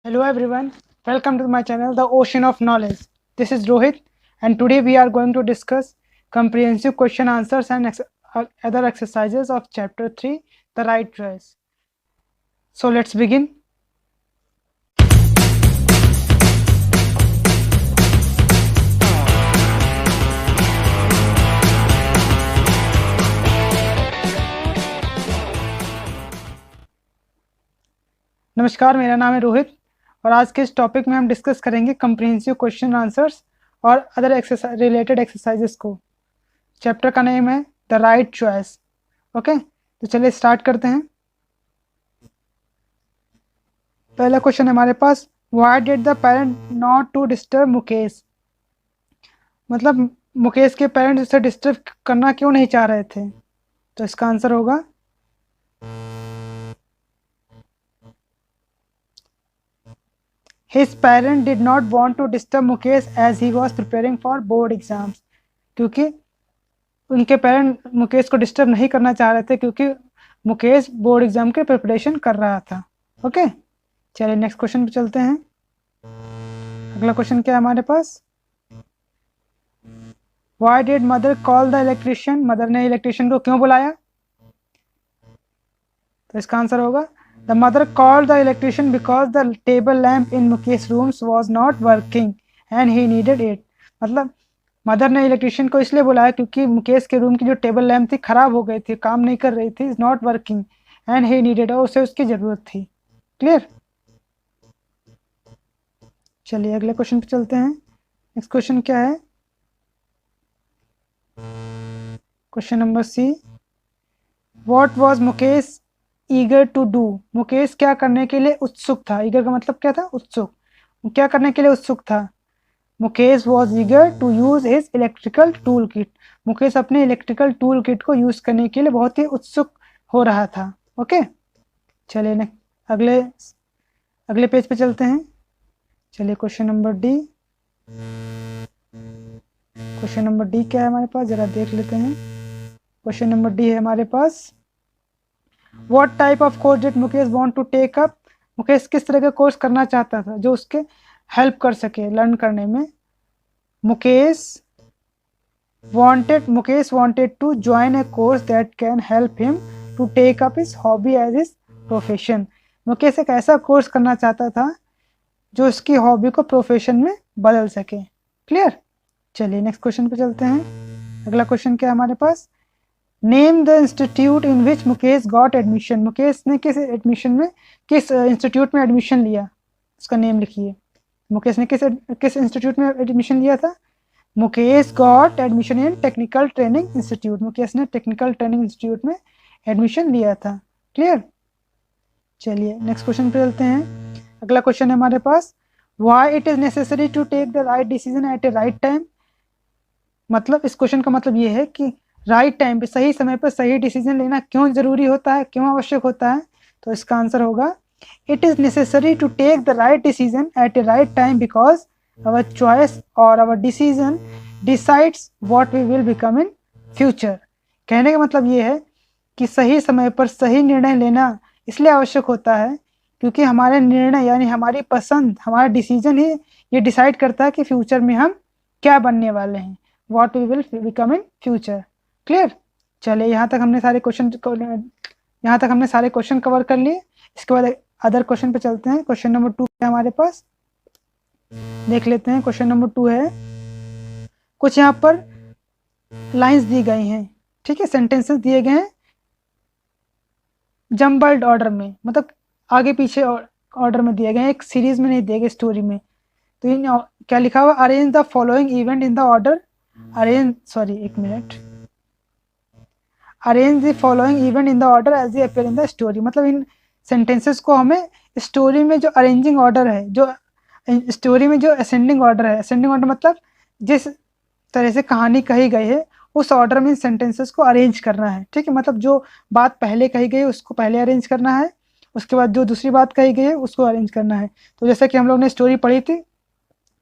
Hello everyone, welcome to my channel The Ocean of Knowledge. This is Rohit and today we are going to discuss comprehensive question answers and other exercises of chapter 3, The Right Choice. So let's begin. नमस्कार, मेरा नाम है रोहित और आज के इस topic में हम डिस्कस करेंगे कंप्रिहेंसिव क्वेश्चन आंसर्स और अदर रिलेटेड एक्सरसाइजेस को। चैप्टर का नेम है द राइट चॉइस। ओके, तो चलिए स्टार्ट करते हैं। पहला क्वेश्चन हमारे पास, why did the parent not to disturb Mukesh. मतलब मुकेश के पेरेंट्स उसे डिस्टर्ब करना क्यों नहीं चाह रहे थे? तो इसका आंसर होगा His parents did not want to disturb Mukesh as he was preparing for board exams. क्योंकि उनके पेरेंट मुकेश को डिस्टर्ब नहीं करना चाह रहे थे क्योंकि मुकेश बोर्ड एग्जाम के प्रिपरेशन कर रहा था। ओके, चलिए नेक्स्ट क्वेश्चन पे चलते हैं। अगला क्वेश्चन क्या है हमारे पास, Why did mother call the electrician? Mother ने इलेक्ट्रिशियन को क्यों बुलाया? तो इसका आंसर होगा The mother called the electrician because the table lamp in Mukesh's rooms was not working and he needed it. मतलब मदर ने इलेक्ट्रिशियन को इसलिए बुलाया क्योंकि मुकेश के रूम की जो टेबल लैम्प थी खराब हो गई थी, काम नहीं कर रही थी, is not working and he needed, और उसे उसकी जरूरत थी। क्लियर? चलिए अगले क्वेश्चन पे चलते हैं। नेक्स्ट क्वेश्चन क्या है, question number C, what was Mukesh eager to do. Mukesh क्या करने के लिए उत्सुक था? ईगर का मतलब क्या था? उत्सुक। क्या करने के लिए उत्सुक था? Mukesh was eager to use his electrical tool kit. Mukesh अपने इलेक्ट्रिकल टूल किट को यूज करने के लिए बहुत ही उत्सुक हो रहा था। ओके, चलिए अगले पेज पे चलते हैं। चलिए question number D. Question number D क्या है हमारे पास, जरा देख लेते हैं। क्वेश्चन नंबर डी है हमारे पास, what type of course did Mukesh want to take up. Mukesh किस तरह का कोर्स करना चाहता था जो उसके हेल्प कर सके लर्न करने में? Mukesh wanted to join a course that can help him to take up his hobby as his profession. Mukesh एक ऐसा कोर्स करना चाहता था जो उसकी हॉबी को प्रोफेशन में बदल सके। क्लियर? चलिए नेक्स्ट क्वेश्चन पे चलते हैं। अगला क्वेश्चन क्या है हमारे पास, name the institute in which Mukesh got admission. Mukesh ने किस इंस्टीट्यूट में एडमिशन लिया, उसका नेम लिखिए। मुकेश ने किस इंस्टीट्यूट में एडमिशन लिया था? Mukesh got admission in technical training institute. Mukesh ने टेक्निकल ट्रेनिंग इंस्टीट्यूट में एडमिशन लिया था। क्लियर? चलिए नेक्स्ट क्वेश्चन पे चलते हैं। अगला क्वेश्चन है हमारे पास, why it is necessary to take the right decision at a right time. मतलब इस क्वेश्चन का मतलब ये है कि राइट टाइम पे, सही समय पर सही डिसीजन लेना क्यों जरूरी होता है, क्यों आवश्यक होता है? तो इसका आंसर होगा, it is necessary to take the right decision at a right time because our choice or our decision decides what we will become in future. कहने का मतलब ये है कि सही समय पर सही निर्णय लेना इसलिए आवश्यक होता है क्योंकि हमारे निर्णय यानी हमारी पसंद, हमारा डिसीजन ही ये डिसाइड करता है कि फ्यूचर में हम क्या बनने वाले हैं, what we will become in future. Clear? चलिए यहाँ तक हमने सारे क्वेश्चन कवर कर लिए। इसके बाद अदर क्वेश्चन पे चलते हैं। क्वेश्चन नंबर 2 है हमारे पास, देख लेते हैं। क्वेश्चन नंबर 2 है, कुछ यहाँ पर लाइंस दी गई हैं, ठीक है, सेंटेंसेस दिए गए हैं जम्बल्ड ऑर्डर में, मतलब आगे पीछे ऑर्डर में दिए गए, एक सीरीज में नहीं दिए गए, स्टोरी में। तो इन क्या लिखा हुआ, arrange the following event in the order, arrange the following event in the order as they appear in the story. मतलब इन सेंटेंसेस को हमें स्टोरी में जो अरेंजिंग ऑर्डर है, जो स्टोरी में जो असेंडिंग ऑर्डर है, असेंडिंग ऑर्डर मतलब जिस तरह से कहानी कही गई है उस ऑर्डर में सेंटेंसेस को अरेंज करना है। ठीक है, मतलब जो बात पहले कही गई है उसको पहले अरेंज करना है, उसके बाद जो दूसरी बात कही गई है उसको अरेंज करना है। तो जैसा कि हम लोग ने स्टोरी पढ़ी थी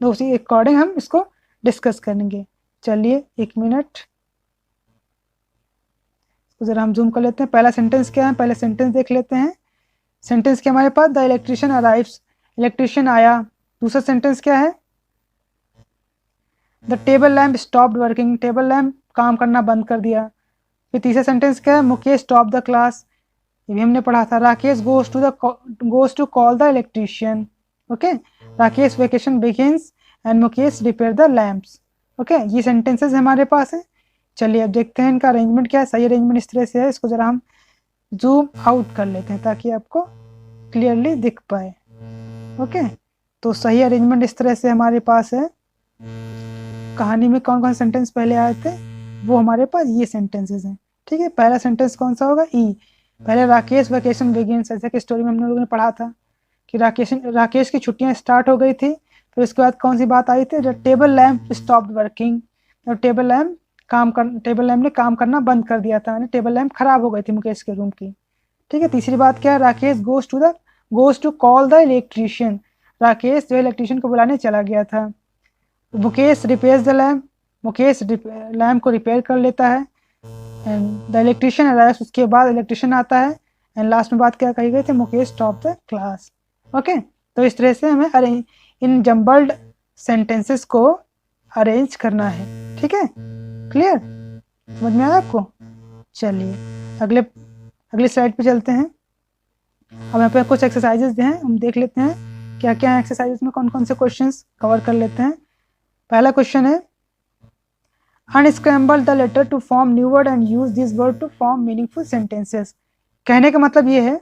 तो उसी अकॉर्डिंग हम इसको डिस्कस करेंगे। चलिए एक मिनट, ज़रा हम जूम कर लेते हैं। पहला सेंटेंस क्या है, पहले सेंटेंस देख लेते हैं। सेंटेंस के हमारे पास, द इलेक्ट्रिशियन अराइव्स। इलेक्ट्रिशियन आया। दूसरा सेंटेंस क्या है? The table lamp stopped working, table lamp काम करना बंद कर दिया। फिर तीसरा सेंटेंस क्या है? मुकेश स्टॉप द क्लास, ये भी हमने पढ़ा था। Rakesh goes to call the electrician. Okay, Rakesh vacation begins and Mukesh repair the lamps. Okay, ये सेंटेंसेस हमारे पास है। चलिए अब देखते हैं इनका अरेंजमेंट क्या है। सही अरेंजमेंट इस तरह से है, इसको जरा हम जूम आउट कर लेते हैं ताकि आपको क्लियरली दिख पाए। ओके, तो सही अरेंजमेंट इस तरह से हमारे पास है। कहानी में कौन कौन सेंटेंस पहले आए थे वो हमारे पास ये सेंटेंसेस हैं। ठीक है, पहला सेंटेंस कौन सा होगा? ई। पहले राकेश वेकेशन बिगिंस, ऐसे की स्टोरी में हम लोगों ने पढ़ा था कि राकेश की छुट्टियां स्टार्ट हो गई थी। फिर उसके बाद कौन सी बात आई थी? जब टेबल लैम्प स्टॉप्ड वर्किंग, जब टेबल लैम्प ने काम करना बंद कर दिया था, टेबल लैम्प खराब हो गई थी मुकेश के रूम की। ठीक है, तीसरी बात क्या है? Rakesh goes to call the electrician, Rakesh जो इलेक्ट्रिशियन को बुलाने चला गया था। Mukesh repairs the lamp, Mukesh lamp को रिपेयर कर लेता है। एंड द इलेक्ट्रिशियन अराइव्स, उसके बाद इलेक्ट्रिशियन आता है। एंड लास्ट में बात क्या कही गई थी? Mukesh stop the class. Okay, तो इस तरह से हमें इन जम्बल्ड सेंटेंसेस को अरेंज करना है। ठीक है, क्लियर? समझ में आया आपको? चलिए अगले स्लाइड पे चलते हैं। अब यहाँ पे कुछ एक्सरसाइजेज हैं, हम देख लेते हैं क्या क्या है एक्सरसाइजेज में, कौन कौन से क्वेश्चंस कवर कर लेते हैं। पहला क्वेश्चन है unscramble the letter to form new word and use this word to form meaningful sentences. कहने का मतलब ये है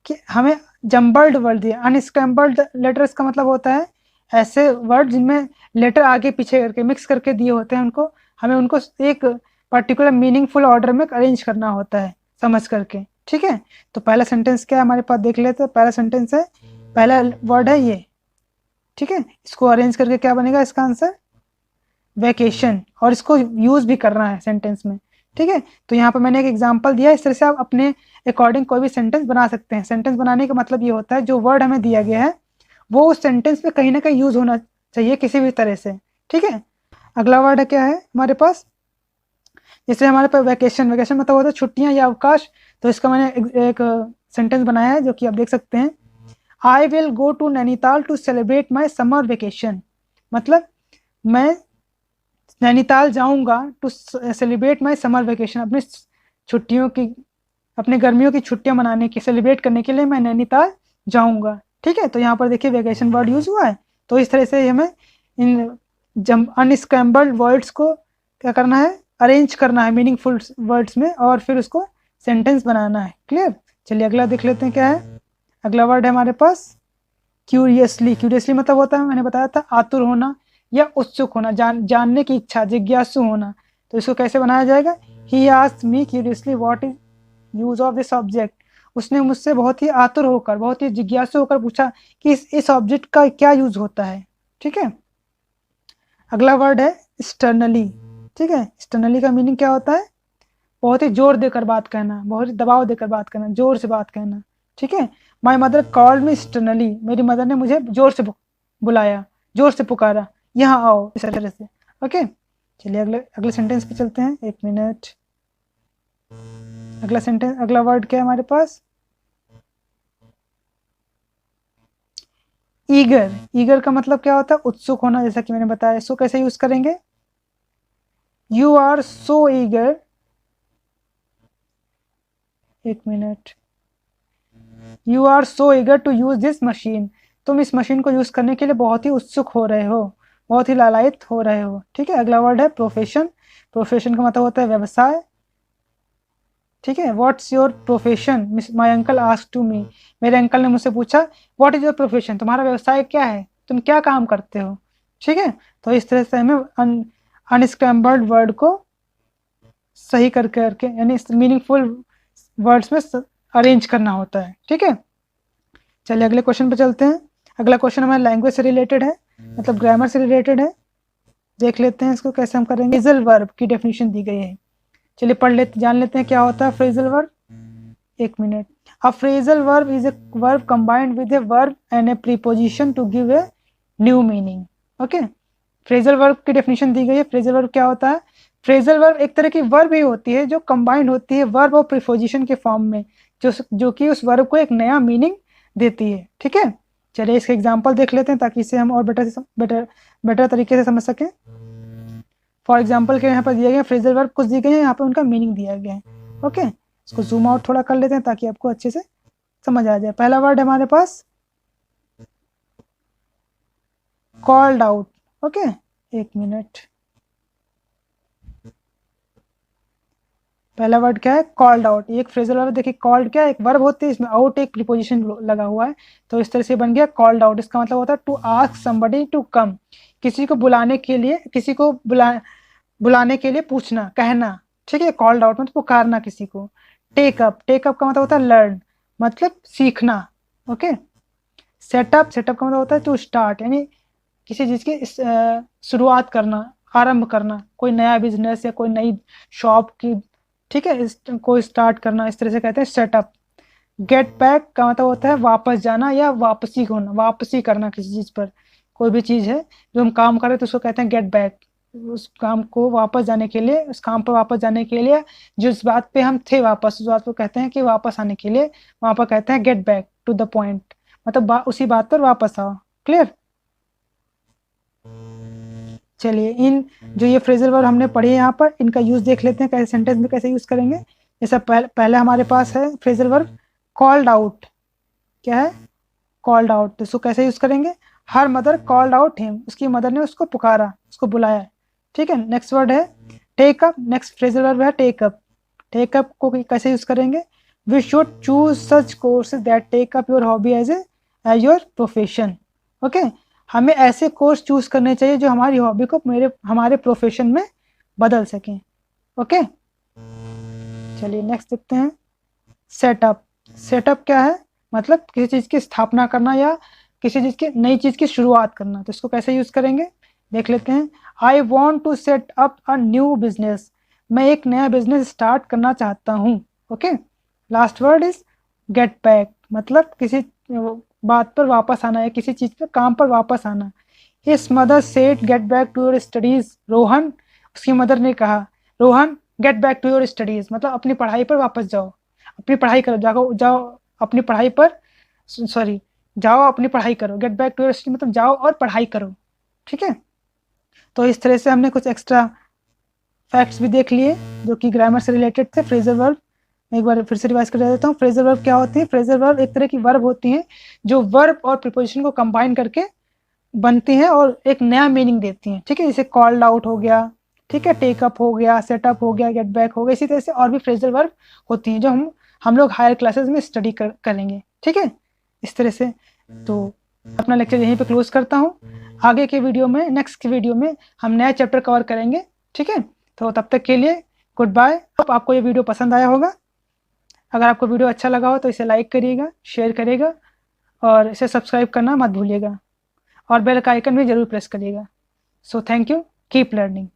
कि हमें जम्बल्ड वर्ड दिया। अनस्क्रैम्बल्ड लेटर्स का मतलब होता है ऐसे वर्ड जिनमें लेटर आगे पीछे करके मिक्स करके दिए होते हैं, हमें उनको एक पर्टिकुलर मीनिंगफुल ऑर्डर में अरेंज करना होता है समझ करके। ठीक है, तो पहला सेंटेंस क्या है हमारे पास देख लेते हैं। पहला सेंटेंस है, पहला वर्ड है ये। ठीक है, इसको अरेंज करके क्या बनेगा इसका आंसर? वेकेशन, और इसको यूज भी करना है सेंटेंस में। ठीक है, तो यहाँ पर मैंने एक एग्जांपल दिया, इस तरह से आप अपने अकॉर्डिंग कोई भी सेंटेंस बना सकते हैं। सेंटेंस बनाने का मतलब ये होता है जो वर्ड हमें दिया गया है वो उस सेंटेंस में कहीं ना कहीं यूज होना चाहिए किसी भी तरह से। ठीक है, अगला वर्ड है क्या है हमारे पास? जैसे हमारे पास वेकेशन, वेकेशन मतलब होता है छुट्टियां या अवकाश। तो इसका मैंने एक सेंटेंस बनाया है जो कि आप देख सकते हैं। I will go to Nainital to celebrate my summer vacation, मतलब मैं नैनीताल जाऊंगा to celebrate my summer vacation, अपनी छुट्टियों की, अपने गर्मियों की छुट्टियां मनाने की, सेलिब्रेट करने के लिए मैं नैनीताल जाऊंगा। ठीक है, तो यहाँ पर देखिए वेकेशन वर्ड यूज हुआ है। तो इस तरह से हमें इन अनस्क्रैम्बल्ड वर्ड्स को क्या करना है? अरेंज करना है मीनिंगफुल वर्ड्स में, और फिर उसको सेंटेंस बनाना है। क्लियर? चलिए अगला देख लेते हैं क्या है। अगला वर्ड है हमारे पास क्यूरियसली। क्यूरियसली मतलब होता है, मैंने बताया था, आतुर होना या उत्सुक होना, जानने की इच्छा, जिज्ञासु होना। तो इसको कैसे बनाया जाएगा? He asked me curiously what is use of this object, उसने मुझसे बहुत ही आतुर होकर, बहुत ही जिज्ञासु होकर पूछा कि इस ऑब्जेक्ट का क्या यूज होता है। ठीक है, अगला वर्ड है स्टर्नली। ठीक है, स्टर्नली का मीनिंग क्या होता है? बहुत ही जोर देकर बात कहना, बहुत ही दबाव देकर बात करना, जोर से बात कहना। ठीक है, my mother called me sternly, मेरी मदर ने मुझे जोर से बुलाया, जोर से पुकारा, यहाँ आओ, इस तरह से। ओके, चलिए अगले सेंटेंस पे चलते हैं। एक मिनट, अगला सेंटेंस, अगला वर्ड क्या है हमारे पास? ईगर। ईगर का मतलब क्या होता है? उत्सुक होना, जैसा कि मैंने बताया। इसको कैसे यूज करेंगे? यू आर सो ईगर, एक minute, you are so eager to use this machine, तुम इस मशीन को यूज करने के लिए बहुत ही उत्सुक हो रहे हो, बहुत ही लालायित हो रहे हो। ठीक है, अगला वर्ड है प्रोफेशन। प्रोफेशन का मतलब होता है व्यवसाय। ठीक है, what's your profession, my uncle asked to me, मेरे अंकल ने मुझसे पूछा व्हाट इज योर प्रोफेशन, तुम्हारा व्यवसाय क्या है, तुम क्या काम करते हो। ठीक है, तो इस तरह से हमें अनस्क्रैम्बल्ड वर्ड को सही करके यानी मीनिंगफुल वर्ड्स में अरेंज करना होता है। ठीक है, चलिए अगले क्वेश्चन पे चलते हैं। अगला क्वेश्चन हमारे लैंग्वेज से रिलेटेड है, मतलब ग्रामर से रिलेटेड है। देख लेते हैं इसको कैसे हम करेंगे। फ्रेजल वर्ब की डेफिनेशन दी गई है, चलिए पढ़ लेते, जान लेते हैं क्या होता है फ्रेजल वर्ब। एक minute, a phrasal verb is a verb combined with a verb and a preposition to give a new meaning. Okay, phrasal verb की डेफिनेशन दी गई है। फ्रेजल वर्ब क्या होता है? फ्रेजल वर्ब एक तरह की वर्ब ही होती है जो कंबाइंड होती है वर्ब और प्रीपोजिशन के फॉर्म में, जो कि उस वर्ब को एक नया मीनिंग देती है। ठीक है, चलिए इसके एग्जाम्पल देख लेते हैं ताकि इसे हम और बेटर तरीके से समझ सकें। फॉर एग्जाम्पल के यहाँ पर दिए गए फ्रेजल वर्ब कुछ दिए गए हैं, यहाँ पर उनका मीनिंग दिया गया है। ओके, इसको जूम आउट थोड़ा कर लेते हैं ताकि आपको अच्छे से समझ आ जाए। पहला वर्ड हमारे पास कॉल्ड आउट। ओके, एक मिनट, पहला वर्ड क्या है? Called out. एक फ्रेजल वर्ब, देखिए कॉल्ड क्या है? एक वर्ब होती है, इसमें आउट एक प्रीपोजिशन लगा हुआ है, तो इस तरह से बन गया कॉल्ड आउट। इसका मतलब होता है to ask somebody to come, किसी को बुलाने के लिए, किसी को बुलाने के लिए पूछना, कहना, ठीक है। कॉल्ड आउट मतलब पुकारना किसी को। टेक अप, टेक अप का मतलब होता है लर्न, मतलब सीखना। ओके, सेटअप, सेटअप का मतलब होता है टू स्टार्ट, यानी किसी चीज की शुरुआत करना, आरंभ करना, कोई नया बिजनेस या कोई नई शॉप की, ठीक है, कोई स्टार्ट करना, इस तरह से कहते हैं सेटअप। गेट बैक का मतलब होता है वापस जाना या वापसी होना, वापसी करना किसी चीज पर। कोई भी चीज है जो हम काम कर रहे हैं तो उसको कहते हैं गेट बैक। उस काम को वापस जाने के लिए, उस काम पर वापस जाने के लिए, जिस बात पे हम थे वापस, उस बात को कहते हैं कि वापस आने के लिए, वहां पर कहते हैं get back to the point, मतलब उसी बात पर वापस आओ। क्लियर? चलिए इन जो ये फ्रेजल वर्ब हमने पढ़े यहाँ पर, इनका यूज देख लेते हैं कैसे सेंटेंस में कैसे यूज करेंगे। जैसा पहले हमारे पास है फ्रेजल वर्ब कॉल्ड आउट। क्या है? Called out. तो इसको कैसे यूज करेंगे? हर मदर कॉल्ड आउट हिम, उसकी मदर ने उसको पुकारा, उसको बुलाया। ठीक है, नेक्स्ट वर्ड है take up. Next phrasal verb है टेक अप। टेक अप को कैसे यूज करेंगे? We should choose such courses that take up your hobby as your profession. Okay, हमें ऐसे कोर्स चूज करने चाहिए जो हमारी हॉबी को हमारे प्रोफेशन में बदल सकें। ओके, चलिए नेक्स्ट देखते हैं सेटअप। सेटअप क्या है? मतलब किसी चीज की स्थापना करना या किसी चीज की नई चीज की शुरुआत करना। तो इसको कैसे यूज करेंगे देख लेते हैं। I want to set up a new business, मैं एक नया बिजनेस स्टार्ट करना चाहता हूँ। Okay, last word is get back, मतलब किसी बात पर वापस आना या किसी चीज पर, काम पर वापस आना। His mother said get back to your studies Rohan, उसकी मदर ने कहा Rohan get back to your studies, मतलब अपनी पढ़ाई पर वापस जाओ, अपनी पढ़ाई करो, जाओ जाओ अपनी पढ़ाई पर, सॉरी जाओ अपनी पढ़ाई करो। Get back to your study मतलब जाओ और पढ़ाई करो। ठीक है, तो इस तरह से हमने कुछ एक्स्ट्रा फैक्ट्स भी देख लिए जो कि ग्रामर से रिलेटेड थे। फ्रेजल वर्ब एक बार फिर से रिवाइज कर देता हूँ। फ्रेजल वर्ब क्या होती है? फ्रेजल वर्ब एक तरह की वर्ब होती है जो वर्ब और प्रीपोजिशन को कंबाइन करके बनती हैं और एक नया मीनिंग देती हैं। ठीक है, जैसे कॉल्ड आउट हो गया, ठीक है, टेकअप हो गया, सेटअप हो गया, गेट बैक हो गया। इसी तरह से और भी फ्रेजल वर्ब होती हैं जो हम लोग हायर क्लासेस में स्टडी करेंगे। ठीक है, इस तरह से। तो अपना लेक्चर यहीं पे क्लोज करता हूँ। आगे के वीडियो में, नेक्स्ट वीडियो में हम नया चैप्टर कवर करेंगे। ठीक है, तो तब तक के लिए गुड बाय। आपको ये वीडियो पसंद आया होगा। अगर आपको वीडियो अच्छा लगा हो तो इसे लाइक करिएगा, शेयर करिएगा और इसे सब्सक्राइब करना मत भूलिएगा और बेल का आइकन भी जरूर प्रेस करिएगा। So thank you, keep learning.